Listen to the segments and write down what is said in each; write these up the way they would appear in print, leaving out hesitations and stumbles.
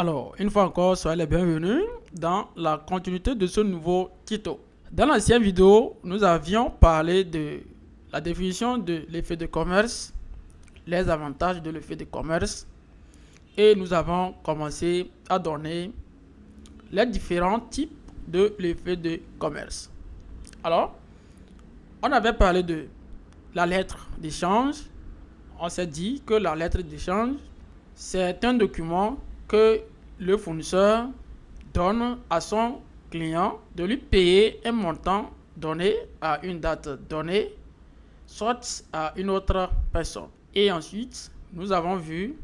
Alors, une fois encore, soyez les bienvenus dans la continuité de ce nouveau tuto. Dans l'ancienne vidéo, nous avions parlé de la définition de l'effet de commerce, les avantages de l'effet de commerce, et nous avons commencé à donner les différents types de l'effet de commerce. Alors, on avait parlé de la lettre d'échange. On s'est dit que la lettre d'échange, c'est un document que le fournisseur donne à son client de lui payer un montant donné à une date donnée, soit à une autre personne. Et ensuite, nous avons vu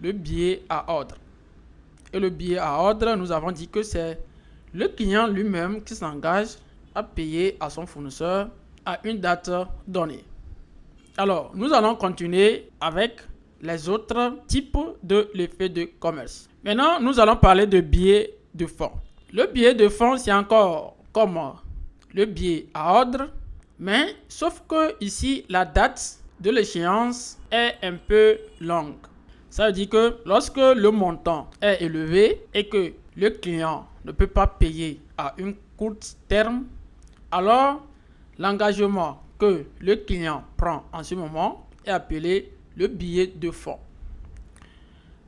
le billet à ordre. Et le billet à ordre, nous avons dit que c'est le client lui-même qui s'engage à payer à son fournisseur à une date donnée. Alors, nous allons continuer avec les autres types de l'effet de commerce. Maintenant, nous allons parler de billets de fonds. Le billet de fonds, c'est encore comme le billet à ordre, mais sauf que ici, la date de l'échéance est un peu longue. Ça veut dire que lorsque le montant est élevé et que le client ne peut pas payer à une courte terme, alors l'engagement que le client prend en ce moment est appelé le billet de fonds.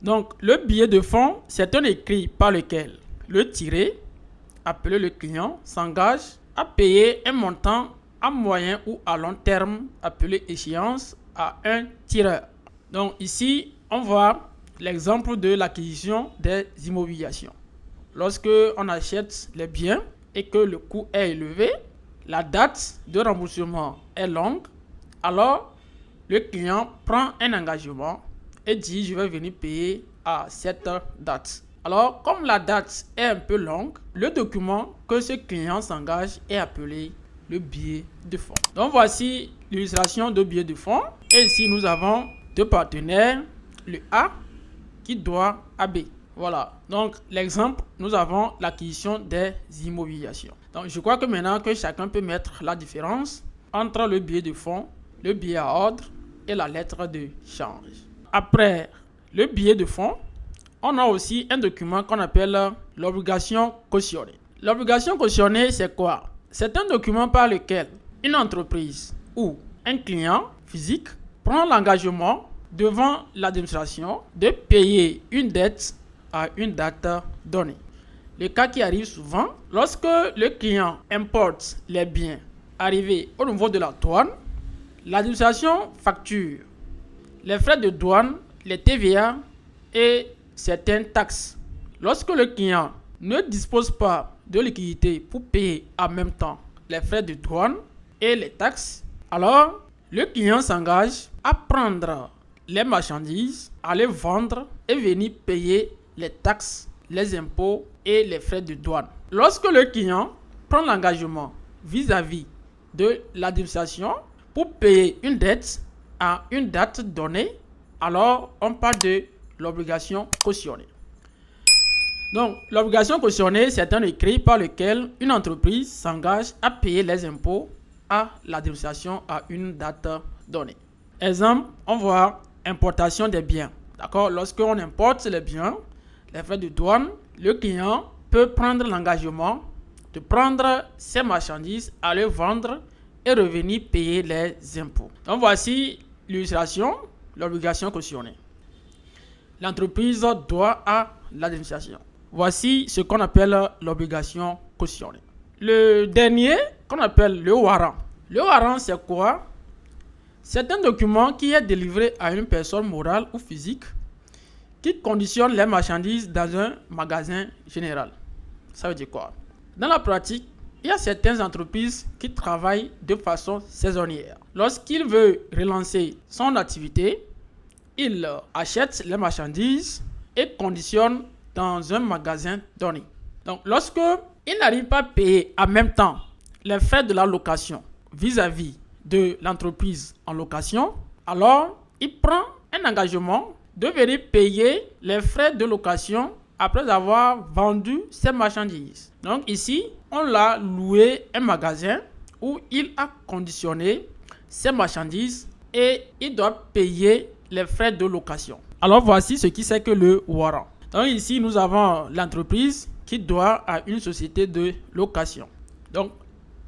Donc, le billet de fonds, c'est un écrit par lequel le tiré, appelé le client, s'engage à payer un montant à moyen ou à long terme, appelé échéance, à un tireur. Donc, ici, on voit l'exemple de l'acquisition des immobilisations. Lorsque on achète les biens et que le coût est élevé, la date de remboursement est longue, alors le client prend un engagement et dit je vais venir payer à cette date. Alors comme la date est un peu longue, le document que ce client s'engage est appelé le billet de fonds. Donc voici l'illustration de billet de fonds. Et ici nous avons deux partenaires, le A qui doit à B. Voilà, donc l'exemple, nous avons l'acquisition des immobilisations. Donc je crois que maintenant que chacun peut mettre la différence entre le billet de fonds, le billet à ordre et la lettre de change. Après le billet de fonds, on a aussi un document qu'on appelle l'obligation cautionnée. L'obligation cautionnée, c'est quoi? C'est un document par lequel une entreprise ou un client physique prend l'engagement devant l'administration de payer une dette à une date donnée. Le cas qui arrive souvent, lorsque le client importe les biens arrivés au niveau de la douane, l'administration facture les frais de douane, les TVA et certaines taxes. Lorsque le client ne dispose pas de liquidité pour payer en même temps les frais de douane et les taxes, alors le client s'engage à prendre les marchandises, à les vendre et venir payer les taxes, les impôts et les frais de douane. Lorsque le client prend l'engagement vis-à-vis de l'administration pour payer une dette à une date donnée, alors on parle de l'obligation cautionnée. Donc, l'obligation cautionnée, c'est un écrit par lequel une entreprise s'engage à payer les impôts à l'administration à une date donnée. Exemple, on voit importation des biens. D'accord? Lorsqu'on importe les biens, les frais de douane, le client peut prendre l'engagement de prendre ses marchandises, aller vendre et revenir payer les impôts. Donc voici l'illustration, l'obligation cautionnée. L'entreprise doit à l'administration. Voici ce qu'on appelle l'obligation cautionnée. Le dernier qu'on appelle le warrant. Le warrant, c'est quoi? C'est un document qui est délivré à une personne morale ou physique qui conditionne les marchandises dans un magasin général. Ça veut dire quoi? Dans la pratique, il y a certaines entreprises qui travaillent de façon saisonnière. Lorsqu'il veut relancer son activité, il achète les marchandises et conditionne dans un magasin donné. Donc, lorsque il n'arrive pas à payer en même temps les frais de la location vis-à-vis de l'entreprise en location, alors il prend un engagement de venir payer les frais de location après avoir vendu ses marchandises. Donc ici, on l'a loué un magasin où il a conditionné ses marchandises et il doit payer les frais de location. Alors voici ce qui c'est que le warrant. Donc ici, nous avons l'entreprise qui doit à une société de location. Donc,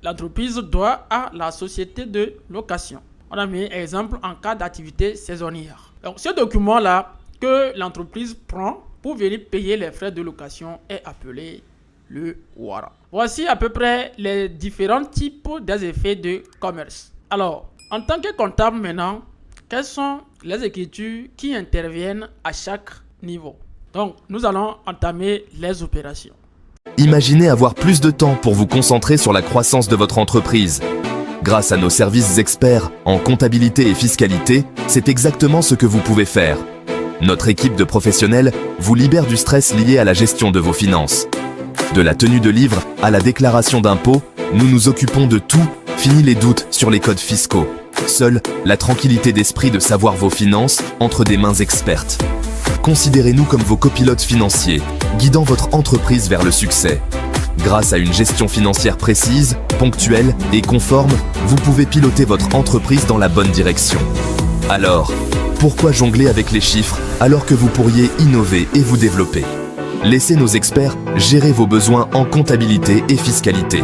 l'entreprise doit à la société de location. On a mis exemple en cas d'activité saisonnière. Donc, ce document-là que l'entreprise prend pour venir payer les frais de location est appelé le warrant. Voici à peu près les différents types des effets de commerce. Alors, en tant que comptable maintenant, quelles sont les écritures qui interviennent à chaque niveau? Donc, nous allons entamer les opérations. Imaginez avoir plus de temps pour vous concentrer sur la croissance de votre entreprise. Grâce à nos services experts en comptabilité et fiscalité, c'est exactement ce que vous pouvez faire. Notre équipe de professionnels vous libère du stress lié à la gestion de vos finances. De la tenue de livre à la déclaration d'impôts, nous nous occupons de tout, fini les doutes sur les codes fiscaux. Seule la tranquillité d'esprit de savoir vos finances entre des mains expertes. Considérez-nous comme vos copilotes financiers, guidant votre entreprise vers le succès. Grâce à une gestion financière précise, ponctuelle et conforme, vous pouvez piloter votre entreprise dans la bonne direction. Alors, pourquoi jongler avec les chiffres alors que vous pourriez innover et vous développer? Laissez nos experts gérer vos besoins en comptabilité et fiscalité.